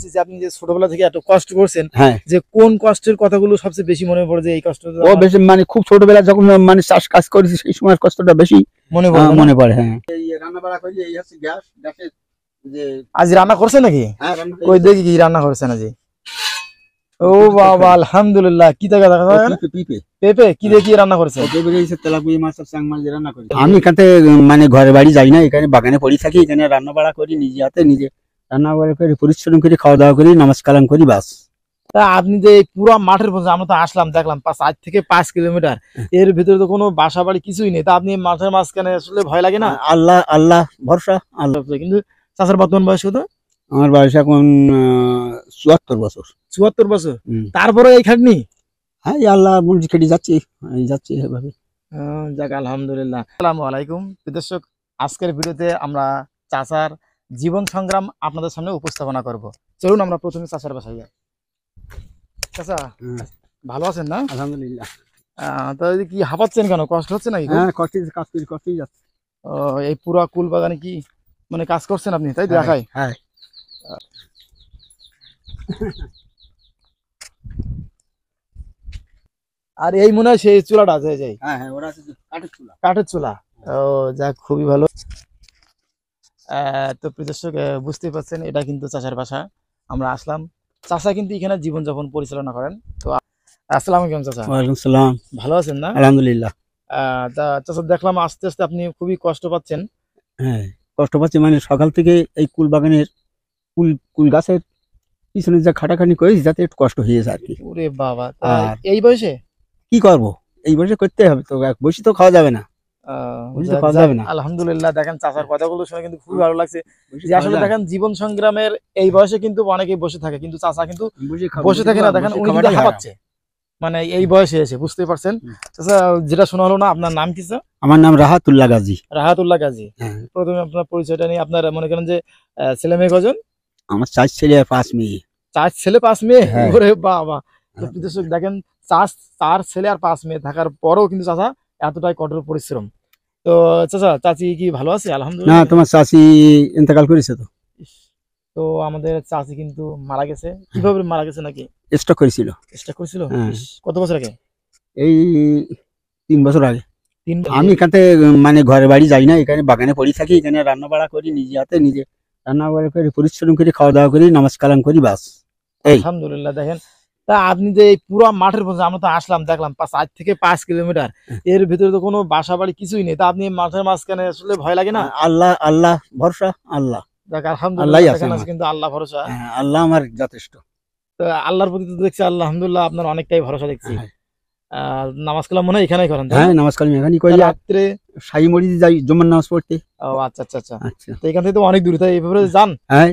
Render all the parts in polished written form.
বলছি যে আপনি যে ছোটবেলা থেকে এত কষ্ট করছেন, যে কোন কষ্টের কথাগুলো সবচেয়ে বেশি মনে পড়ে, যে এই কষ্ট বেশি মানে খুব ছোটবেলা যখন মানে চাষ কাজ করেছি সেই সময় কষ্টটা বেশি মনে পড়ে। হ্যাঁ, এই রান্না বাড়া করি, এই হচ্ছে গ্যাসের যে আজ রান্না করছেন নাকি? কই দেখি কি রান্না করছেন আজ। ও বাবা, আলহামদুলিল্লাহ। কি দেখা পেঁপে কি দিয়ে কি রান্না করেছে? তেলাপুরি মাছ, চাং মাছ রান্না করি। আমি এখান থেকে মানে ঘরে বাড়ি যাই না, এখানে বাগানে পড়ে থাকি, এখানে রান্না বাড়া করি, নিজে হাতে নিজে রান্না বাড়া করি, পরিশ্রম করি, খাওয়া দাওয়া করি, নামাজ কালাম করি, বাস। তা আপনি যে পুরো মাঠের পর্যন্ত আমরা তো আসলাম, দেখলাম 4 থেকে 5 কিলোমিটার, এর ভিতরে তো কোনো বাসা বাড়ি কিছুই নেই। তা আপনি মাঠের মাঝখানে আসলে ভয় লাগে না? আল্লাহ ভরসা, আল্লাহ। কিন্তু চাচার বর্তমান বয়স কত? আমার বয়স এখন 74 বছর। 74 বছর, তারপরে এই খাটনি? হ্যাঁ, আল্লাহ মুরজি খেটে যাচ্ছি এভাবে। যাক আলহামদুলিল্লাহ। আসসালামু আলাইকুম দর্শক, আজকের ভিডিওতে আমরা চাচার জীবন সংগ্রাম আপনাদের সামনে উপস্থাপনা করব। চলুন আমরা প্রথমে চাচার বাসায় যাই। চাচা ভালো আছেন না? আলহামদুলিল্লাহ। তাহলে কি হাঁপাচ্ছেন কেন? কষ্ট হচ্ছে নাকি? হ্যাঁ, কষ্টই যাচ্ছে। এই পুরা কুল বাগানে কি মানে কাজ করছেন আপনি, তাই দেখাই? হ্যাঁ। আর এই মনে হয় সেই চুলাটা আছে, যাই। হ্যাঁ, ওরা কাঠের চুলা। ও যাক, খুবই ভালো। তো প্রিয় দর্শক, বুঝতে পারছেন এটা কিন্তু চাচার বাসা। আমরা আসলাম, চাচা কিন্তু এখানে জীবনযাপন পরিচালনা করেন। তো আসসালামু আলাইকুম চাচা। ওয়ালাইকুম আসসালাম। ভালো আছেন না? আলহামদুলিল্লাহ। তা চাচা দেখলাম আস্তে আস্তে আপনি খুবই কষ্ট পাচ্ছেন। হ্যাঁ, কষ্ট পাচ্ছি মানে সকাল থেকে এই কুল বাগানের কুল গাছের পিছনে যা খাটাখানি করেছি যাতে একটু কষ্ট হয়ে যায় আর কি। ওরে বাবা, এই বয়সে কি করবো? এই বয়সে করতে হবে তো, বসে তো খাওয়া যাবে না। আলহামদুলিল্লাহ। দেখেন চাচার কথাগুলো শুনে কিন্তু খুবই ভালো লাগছে, যে আসলে দেখেন জীবন সংগ্রামের এই বয়সে কিন্তু অনেকেই বসে থাকে, কিন্তু চাচা কিন্তু বসে থাকে না। দেখেন উনি কিন্তু হাঁপাচ্ছে মানে এই বয়সে এসে, বুঝতে পারছেন? চাচা যেটা শোনা হলো না, আপনার নাম কি স্যার? আমার নাম রাহাতুল্লাহ গাজী। রাহাতুল্লাহ গাজী। প্রথমে আপনার পরিচয়টা নিয়ে, আপনার মনে করেন যে ছেলে মেয়ে কজন? আমার 4 ছেলে আর 5 মেয়ে। 4 ছেলে 5 মেয়ে? ওরে বাবা। দর্শক দেখেন, 4 ছেলে আর 5 মেয়ে থাকার পরেও কিন্তু চাচা এতটাই কঠোর পরিশ্রম। তো চাচা, চাচি কি ভালো আছে? আলহামদুলিল্লাহ। না, তোমার চাচি ইন্তেকাল করেছে তো। তো আমাদের চাচি কিন্তু মারা গেছে। কিভাবে মারা গেছে? নাকি স্ট্রোক করেছিল? কত বছর আগে? এই 3 বছর আগে। 3 আমি এখান থেকে মানে ঘরে বাড়ি যাই না, এখানে বাগানে পড়ে থাকি, এখানে রান্না বাড়া করি, নিজে হাতে নিজে রান্না বাড়া করি, পরিশ্রম করি, খাওয়া দাওয়া করি, নামাজ কালাম করি, বাস। আলহামদুলিল্লাহ। দেখেন, তা আপনি যে পুরো মাঠের পর্যন্ত আমরা তো আসলাম, দেখলাম 4 থেকে 5 কিলোমিটার, এর ভিতরে তো কোনো বাসা বাড়ি কিছুই নেই। তা আপনি মাঠের মাঝখানে আসলে ভয় লাগে না? আল্লাহ ভরসা, আল্লাহ। দেখ আলহামদুলিল্লাহ, কিন্তু আল্লাহ ভরসা, আল্লাহ আমার যথেষ্ট। তো আল্লাহর প্রতি তো দেখছি আলহামদুলিল্লাহ আপনার অনেকটাই ভরসা দেখছি। নামাজ কালাম মনে হয় এখানেই করেন? হ্যাঁ, নামাজ কালাম এখানেই করি। রাত্রে শাহী মসজিদে যাই জুমার নামাজ পড়তে। ও আচ্ছা আচ্ছা আচ্ছা। তো এখান থেকে তো অনেক দূরে, তাই এইভাবে যান? হ্যাঁ।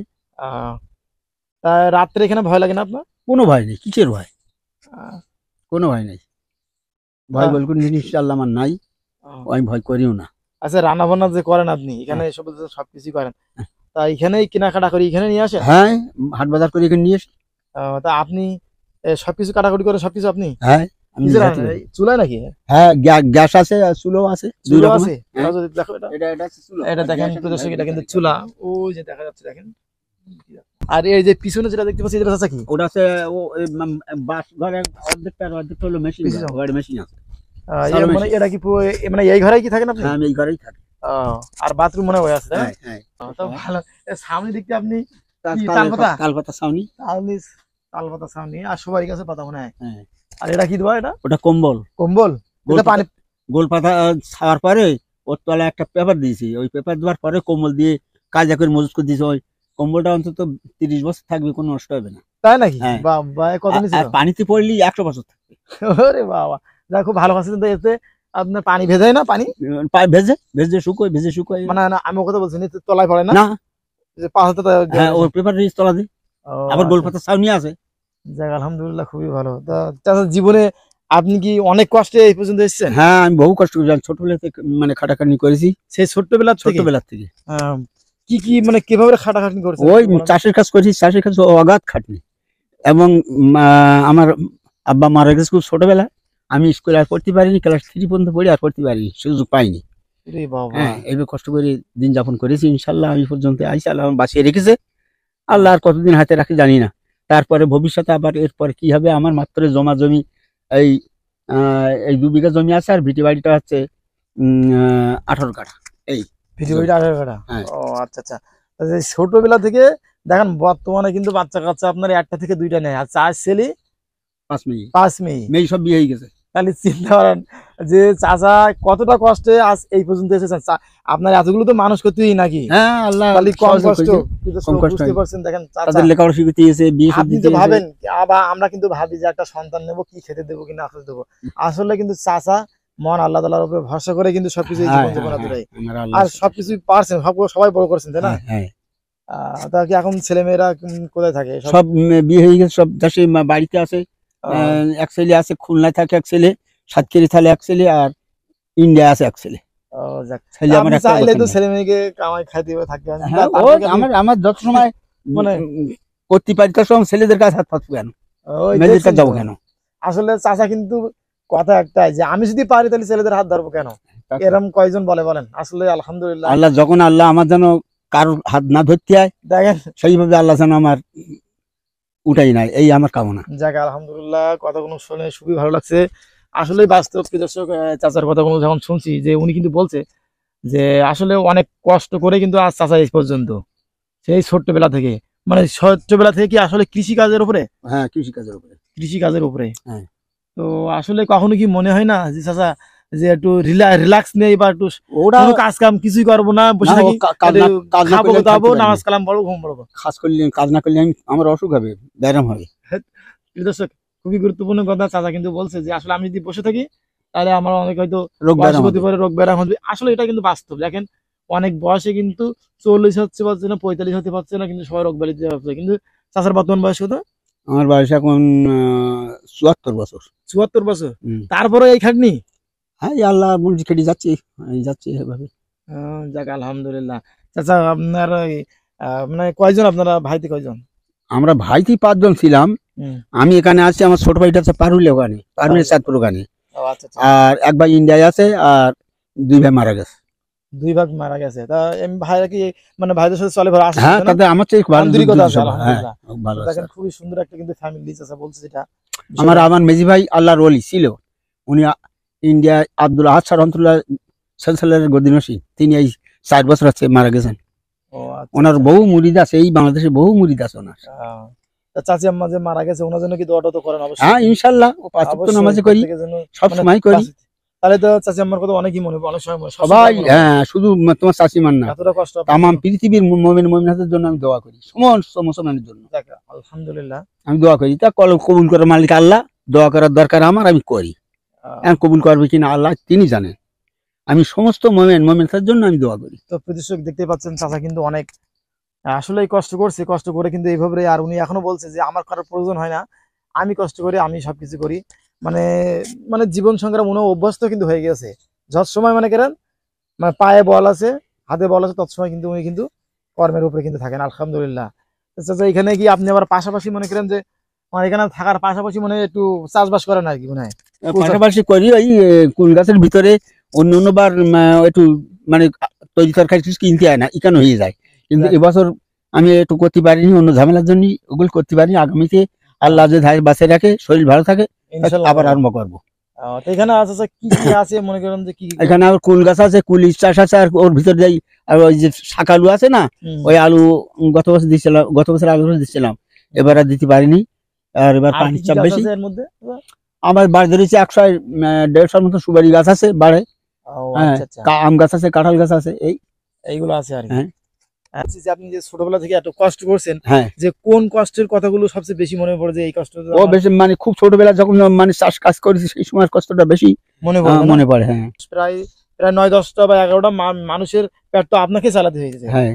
তা রাত্রে এখানে ভয় লাগে না আপনার? কোনো ভয় নেই। কিসের ভয়? কোনো ভয় নেই। ভয় বল কোন জিনিস আল্লাহ আমার নাই, আমি ভয় করিও না। আচ্ছা, রান্না বান্না যে করেন আপনি এখানে সবকিছু করেন, তা এখানেই কেনাকাটা করি এখানে নিয়ে আসেন? হ্যাঁ, হাট বাজার করে এখানে নিয়ে আসি। তা আপনি সবকিছু কাটাকুটি করে সবকিছু আপনি? হ্যাঁ। চুলায় নাকি? হ্যাঁ, গ্যাস আছে আর চুলো আছে, দুই রকম আছে। দেখো এটা দেখেন, এটা কিন্তু চুলা, ওই যে দেখা যাচ্ছে দেখেন। আর এই যে পিছনে যেটা দেখতে পাচ্ছি, এটা আছে কি? ওটা আছে বাস ঘরে অর্ধেকটা হলো মেশিন, ঘরে মেশিন আছে। মানে এটা কি মানে এই ঘরেই কি থাকেন আপনি? হ্যাঁ, আমি এই ঘরেই থাকি। আর বাথরুম মনে হয় আছে? হ্যাঁ। তো ভালো। সামনে দিকতে আপনি তালপাতা ছাউনি, তালপাতা ছাউনি আর সুপারি গাছের পাতা মনে হয়। আর এটা কি দেওয়া? এটা ওটা কম্বল। পানি গোল পাতা ছাওয়ার পরে ওর তলায় একটা পেপার দিয়েছি, ওই পেপার দেওয়ার পরে কম্বল দিয়ে কাজা করে মজুত করে দিয়েছি। ওই কম্বলটা অন্তত 30 বছর থাকবে, কোনো নষ্ট হবে না। তাই নাকি? বাবা, কত নিছে? পানিতে পড়লি 100 বছর থাকবে। ওরে বাবা, যা খুব ভালো আছে। কিন্তু এতে আপনার পানি ভেজায় না? পানি ভেজে শুকোয় মানে আমি কথা বলছি তলায় পড়ে না? যে পাহাড়টা ওই পেপার তলা দিয়ে আবার গোল পাতা ছাউনি আছে। যাক আলহামদুলিল্লাহ, খুবই ভালো। তা জীবনে আপনি কি অনেক কষ্টে এই পর্যন্ত এসেছেন? হ্যাঁ, আমি বহু কষ্ট করেছি। ছোটবেলা থেকে মানে খাটাখাটনি করেছি। সেই ছোটবেলা থেকে কি মানে কিভাবে খাটাখাটনি করেছেন? ওই চাষের কাজ করেছি, চাষের কাজ অগাধ খাটনি। এবং আমার আব্বা মারা গেছে খুব ছোটবেলা, আমি স্কুলে আর পড়তে পারিনি, ক্লাস 3 পর্যন্ত পড়ি, আর পড়তে পারিনি, সুযোগ পাইনি। হ্যাঁ, এইভাবে কষ্ট করে দিন যাপন করেছি। ইনশাল্লাহ আমি পর্যন্ত আইসা আল্লাহ বাঁচিয়ে রেখেছে। আল্লাহ আর কতদিন হাতে রাখি জানি না। তারপরে ভবিষ্যতে আবার এরপরে কি হবে, আমার মাত্র জমা জমি এই 2 বিঘা জমি আছে, আর ভিটি বাড়িটা হচ্ছে 18 কাঠা। এই ভিডিও বাড়িটা 18 কাঠা। হ্যাঁ। ও আচ্ছা আচ্ছা। ছোটবেলা থেকে দেখেন বর্তমানে কিন্তু বাচ্চা কাচ্চা আপনার 1টা থেকে 2টা নেয়, আর 4 ছেলে 5 মেয়ে। মেয়ে সব বিয়ে হয়ে গেছে। তাহলে চিন্তা করেন যে চাচা কতটা কষ্টে আজ এই পর্যন্ত এসেছেন। আপনার এতগুলো তো মানুষ করতেই নাকি? হ্যাঁ, আল্লাহ তাহলে কম সহজে কষ্ট, করেছে। কিন্তু কম কষ্ট বুঝতে হয়। পারছেন দেখেন চাচা তাদের লেখাপড়া শিখতে দিয়েছে, বিয়ে আপনি শিখতে তো দিয়েছে। ভাবেন আবার আমরা কিন্তু ভাবি যে একটা সন্তান নেবো, কি খেতে দেবো কি না খেতে দেবো, আসলে কিন্তু চাচা মন আল্লাহ তাআলার উপরে ভরসা করে কিন্তু সবকিছু এই জীবন জীবন দূরাই, আর সবকিছু পারছেন, সবাই বড় করছেন তাই না? হ্যাঁ। তা কি এখন ছেলে মেয়েরা কোথায় থাকে? সব বিয়ে হয়ে গেছে, সব দেশে বাড়িতে আছে। এক ছেলে আছে খুলনায় থাকে, এক ছেলে সাতক্ষীরা থালে, এক ছেলে আর ইন্ডিয়া আছে এক ছেলে। ছেলে আমার একটা চাইলে তো ছেলে মেয়েকে কামাই খাইতে হবে, থাকতে হবে। হ্যাঁ, আমার যত সময় মানে করতে পারি তার সময় ছেলেদের কাছে হাত পাতবো কেন, মেয়েদের কাছে যাবো কেন? আসলে চাচা কিন্তু কথা একটাই যে আমি যদি পারি তাহলে ছেলেদের হাত ধরবো কেন, এরকম কয়জন বলেন? আসলে আলহামদুলিল্লাহ, আল্লাহ যখন আল্লাহ আমার যেন কারোর হাত না ধরতে হয়, দেখেন সেইভাবে আল্লাহ যেন আমার উঠাই নাই, এই আমার কামনা। যাক আলহামদুলিল্লাহ, কথাগুলো শুনে খুবই ভালো লাগছে। আসলে বাস্তব দর্শক, চাচার কথাগুলো যখন শুনছি যে উনি কিন্তু বলছে যে আসলে অনেক কষ্ট করে কিন্তু আজ চাচা এই পর্যন্ত, সেই ছোট্টবেলা থেকে, মানে ছোট্টবেলা থেকে কি আসলে কৃষিকাজের উপরে? হ্যাঁ, কৃষিকাজের উপরে। হ্যাঁ। তো আসলে কখনো কি মনে হয় না যে চাচা যে একটু রিল্যাক্স নেই বা একটু ওরা কোনো কাজ কাম কিছুই করবো না, বসে থাকি, খাবো দাবো, নামাজ কালাম পড়বো, ঘুম পড়বো? কাজ না করলে আমার অসুখ হবে, ব্যায়াম হবে। দর্শক, খুবই গুরুত্বপূর্ণ কথা চাচা কিন্তু বলছে যে আসলে আমি যদি বসে থাকি তাহলে আমার অনেক হয়তো রোগ ব্যায়াম হতে পারে, রোগ ব্যায়াম হবে। আসলে এটা কিন্তু বাস্তব। দেখেন অনেক বয়সে কিন্তু 40 হচ্ছে পারছে না, 45 হতে পারছে না, কিন্তু সবাই রোগ ব্যাধি হচ্ছে। কিন্তু চাচার বর্তমান বয়স কত? আমার বয়স এখন 74 বছর। 74 বছর, তারপরে এই খাটনি? হ্যাঁ, আল্লাহ মুরজি খেটে যাচ্ছি এভাবে। যাক আলহামদুলিল্লাহ। চাচা আপনার মানে কয়জন আপনারা ভাইতে কয়জন? আমরা ভাইতে 5 জন ছিলাম। আমি এখানে আছি, আমার ছোট ভাইটা আছে পারুলে, ওখানে পারুলে চাঁদপুর ওখানে। আর এক ভাই ইন্ডিয়ায় আছে, আর 2 ভাই মারা গেছে। 2 ভাই মারা গেছে। তা ভাইরা কি মানে ভাইদের সাথে চলে ভালো আসে? হ্যাঁ, তাতে আমার চেয়ে আন্তরিকতা আছে আলহামদুলিল্লাহ। দেখেন খুবই সুন্দর একটা কিন্তু ফ্যামিলি চাচা বলছে যেটা। আমার মেজি ভাই আল্লাহর ওলি ছিল, উনি ইন্ডিয়া আব্দুল আহাদ রহমতুল্লাহ সালসালের গদিনসী, তিনি এই 4 বছর আছে মারা গেছেন। ওনার বহু মুরিদ আছে, এই বাংলাদেশে বহু মুরিদ আছে ওনার। চাচি আম্মা যে মারা গেছে ওনার জন্য কি দোয়া তো করেন? অবশ্যই। হ্যাঁ, ইনশাআল্লাহ 5 ওয়াক্ত নামাজ করি, সব সময় করি। তাহলে তো চাচি আম্মার কথা অনেকই মনে পড়ে, অনেক সময় সবাই। হ্যাঁ, শুধু তোমার চাচি মান না, এতটা কষ্ট তামাম পৃথিবীর মুমিন মুমিনাতের জন্য আমি দোয়া করি, সমস্ত মুসলমানের জন্য। আলহামদুলিল্লাহ আমি দোয়া করি, তা কবুল করার মালিক আল্লাহ, দোয়া করার দরকার আমার, আমি করি। কবুল করবে কিনা আল্লাহ তিনি জানেন, আমি সমস্ত মুমিনাতের জন্য আমি দোয়া করি। তো দর্শক দেখতে পাচ্ছেন চাচা কিন্তু অনেক আসলেই কষ্ট করছে, কষ্ট করে কিন্তু এইভাবে, আর উনি এখনো বলছে যে আমার কারোর প্রয়োজন হয় না, আমি কষ্ট করি, আমি সবকিছু করি। মানে মানে জীবন সংগ্রাম উনি অভ্যস্ত কিন্তু হয়ে গেছে। যত সময় মনে করেন মানে পায়ে বল আছে, হাতে বল আছে, তৎসময় কিন্তু উনি কিন্তু কর্মের উপরে কিন্তু থাকেন আলহামদুলিল্লাহ। চাচা এখানে কি আপনি আবার পাশাপাশি মনে করেন যে এখানে থাকার পাশাপাশি মনে একটু চাষবাস করেন আর কি? মনে হয় পাশাপাশি করি, ওই কুল গাছের ভিতরে অন্যবার একটু মানে তৈরি তরকারি কিছু কিনতে হয় না, এখানে হয়ে যায়। কিন্তু এবছর আমি একটু করতে পারিনি, অন্য ঝামেলার জন্য ওগুলো করতে পারিনি। আগামীতে আল্লাহ যে ধারে বাঁচে রাখে, শরীর ভালো থাকে, আবার আরম্ভ করবো। এখানে আছে কি কি আছে মনে করেন যে কি? এখানে আবার কুল গাছ আছে, কুল চাষ আছে, আর ওর ভিতর যাই আর ওই যে শাক আলু আছে না, ওই আলু গত বছর দিচ্ছিলাম, গত বছর আগের বছর দিচ্ছিলাম, এবার আর দিতে পারিনি। আর এবার পানির চাপ বেশি। আমার বাড়ি ধরেছে 100-150 মতো সুপারি গাছ আছে বাড়ে, আম গাছ আছে, কাঁঠাল গাছ আছে, এইগুলো আছে আর কি। আপনি যে ছোটবেলা থেকে এত কষ্ট করছেন, যে কোন কষ্টের কথাগুলো সবচেয়ে বেশি মনে পড়ে? যে এই কষ্ট বেশি মানে খুব ছোটবেলা যখন মানে চাষ কাজ করেছি, সেই সময় কষ্টটা বেশি মনে পড়ে। হ্যাঁ, প্রায় 9-10টা বা 11টা মানুষের পেট তো আপনাকে চালাতে হয়েছে। হ্যাঁ,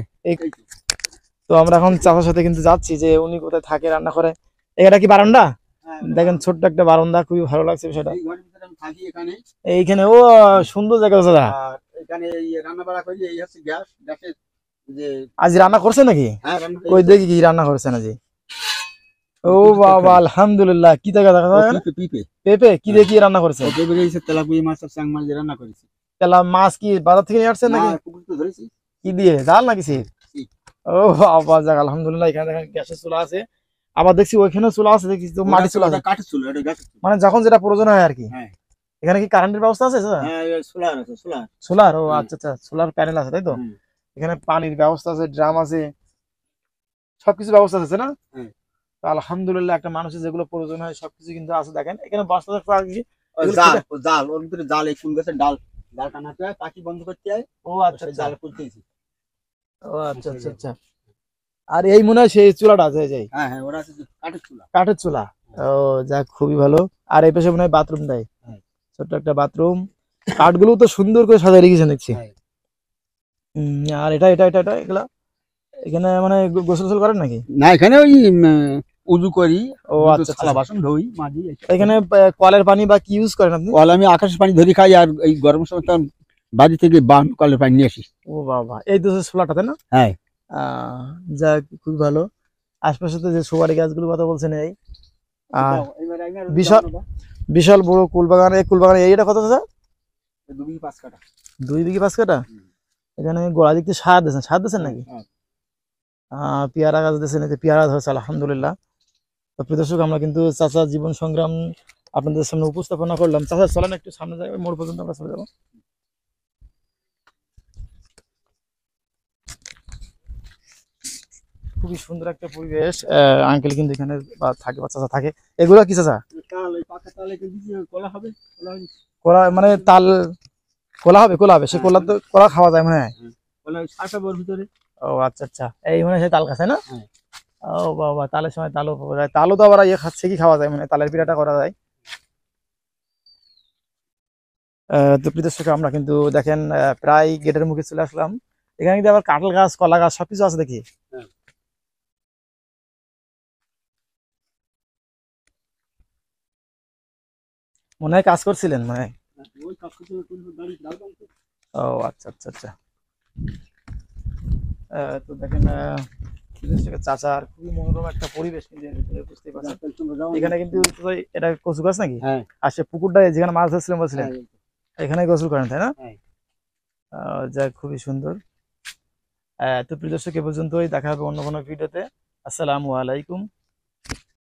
তো আমরা এখন চাচার সাথে কিন্তু যাচ্ছি যে উনি কোথায় থাকে, রান্না করে। এটা কি বারান্দা? দেখেন ছোট্ট একটা বারান্দা, খুবই ভালো লাগছে বিষয়টা। এইখানে ও সুন্দর জায়গা দাদা। আজ রান্না করছেন নাকি? কই দেখি কি রান্না করছেন আজ? ও বাবা আলহামদুলিল্লাহ। কি জায়গা দেখা যায়? পেঁপে কি দিয়ে কি রান্না করছেন? তেলা মাছ কি বাজার থেকে নিয়ে আসছেন নাকি? কি দিয়ে, জাল নাকি? ও বাবা, যাক আলহামদুলিল্লাহ। এখানে দেখেন গ্যাসের চুলা আছে, আবার দেখছি ওইখানেও চুলা আছে, দেখছি তো মাটির চুলা আছে। কাঠের চুলা, এটা গাছের চুলা। মানে যখন যেটা প্রয়োজন হয় আর কি। হ্যাঁ। এখানে কি কারেন্টের ব্যবস্থা আছে? হ্যাঁ, সোলার আছে, সোলার। সোলার, ও হুম। আচ্ছা আচ্ছা, সোলার প্যানেল আছে তাই তো। হুম। এখানে পানির ব্যবস্থা আছে, ড্রাম আছে, সবকিছু ব্যবস্থা আছে না? হুম। তো আলহামদুলিল্লাহ, একটা মানুষের যেগুলো প্রয়োজন হয় সবকিছু কিন্তু আছে। দেখেন এখানে বস্তা কি ওই এগুলো জাল, খেতে- ওই জাল, ওর ভিতরে জাল, এই ফুল গাছের ডাল, ডাল টানাতে হয়, পাখি বন্ধ করতে হয়। ও আচ্ছা সেই আচ্ছা, জাল করতেছি। ও আচ্ছা আচ্ছা আচ্ছা। আর এই মনে হয় সেই চুলাটা আছে, এই যে হ্যাঁ হ্যাঁ, ওরা আছে যে কাঠের চুলা। কাঠের চুলা। ও যাক, খুবই ভালো। আর এই পাশে মনে হয় বাথরুম দেয়, হ্যাঁ। ছোট্ট একটা বাথরুম। কাঠগুলো তো সুন্দর করে সাজিয়ে রেখেছেন দেখছি। হ্যাঁ। আর এটা এটা এটা এটা এগুলা এখানে মানে গোসল টোসল করেন নাকি? না, এখানে ওই উজু করি, ও দুটো আচ্ছা থালা আচ্ছা। বাসন ধুই, মাজি। এখানে কলের পানি বা কি ইউজ করেন আপনি? কল আমি আকাশের পানি ধরি খাই, আর এই গরমের সময় তখন বাড়ি থেকে বান কলের পানি নিয়ে আসি। ও বাবা, এই তো সোলাটাতে না? হ্যাঁ। যাক, খুবই ভালো। আশপাশে তো যে সুপারি গাছগুলোর কথা বলছেন, এই আর বিশাল বিশাল বড় কুলবাগান। এই কুলবাগান এইটা কত আছে? 2 বিঘা 5 কাঠা। 2 বিঘা 5 কাঠা। এখানে গোড়া দিক থেকে সার দিয়েছেন নাকি? হ্যাঁ। পেয়ারা গাছ দিয়েছেন, এতে পেয়ারা ধরছে আলহামদুলিল্লাহ। তো প্রিয় দর্শক, আমরা কিন্তু চাচার জীবন সংগ্রাম আপনাদের সামনে উপস্থাপনা করলাম। চাচা চলেন একটু সামনে যাবে, মোড় পর্যন্ত আমরা চলে যাবো। খুবই সুন্দর একটা পরিবেশ। আঙ্কেল কিন্তু এখানে থাকে, বা চাচা থাকে। এগুলো কি চাচা? তাল, ওই পাকা তাল, এটা দিয়ে কলা হবে, কলা হবে। কোলা মানে তাল? কোলা হবে, কোলা হবে। সে কোলা তো কোলা খাওয়া যায় মনে হয়। কলা ওই শাঁসা ওর ভিতরে। ও আচ্ছা আচ্ছা, এই মনে হয় সেই তাল খাচ্ছে না? হ্যাঁ। ও বাবা, তালের সময় তালও পাওয়া যায়। তালও তো আবার ইয়ে খাচ্ছে, কি খাওয়া যায় মানে তালের পিঠাটা করা যায়। তো প্রিয় দর্শক, আমরা কিন্তু দেখেন প্রায় গেটের মুখে চলে আসলাম। এখানে কিন্তু আবার কাঁঠাল গাছ, কলা গাছ সবকিছু আছে দেখি। হ্যাঁ। মনে হয় কাজ করছিলেন মনে হয়। ওই কাজ করতে করতে দাঁড়িয়ে দাঁড়াও। ও আচ্ছা আচ্ছা আচ্ছা। তো দেখেন প্রিয় দর্শক, চাচার খুবই মনোরম একটা পরিবেশ কিন্তু এর ভিতরে, বুঝতেই পারছেন। এখানে কিন্তু এটা কচু গাছ নাকি? হ্যাঁ। আর সে পুকুরটা যেখানে মাছ ধরছিলেন বলছিলেন, এখানে গোসল করেন তাই না? হ্যাঁ। যাক, খুবই সুন্দর। তো প্রিয় দর্শক, এ পর্যন্তই, দেখা হবে অন্য কোনো ভিডিওতে। আসসালামু আলাইকুম।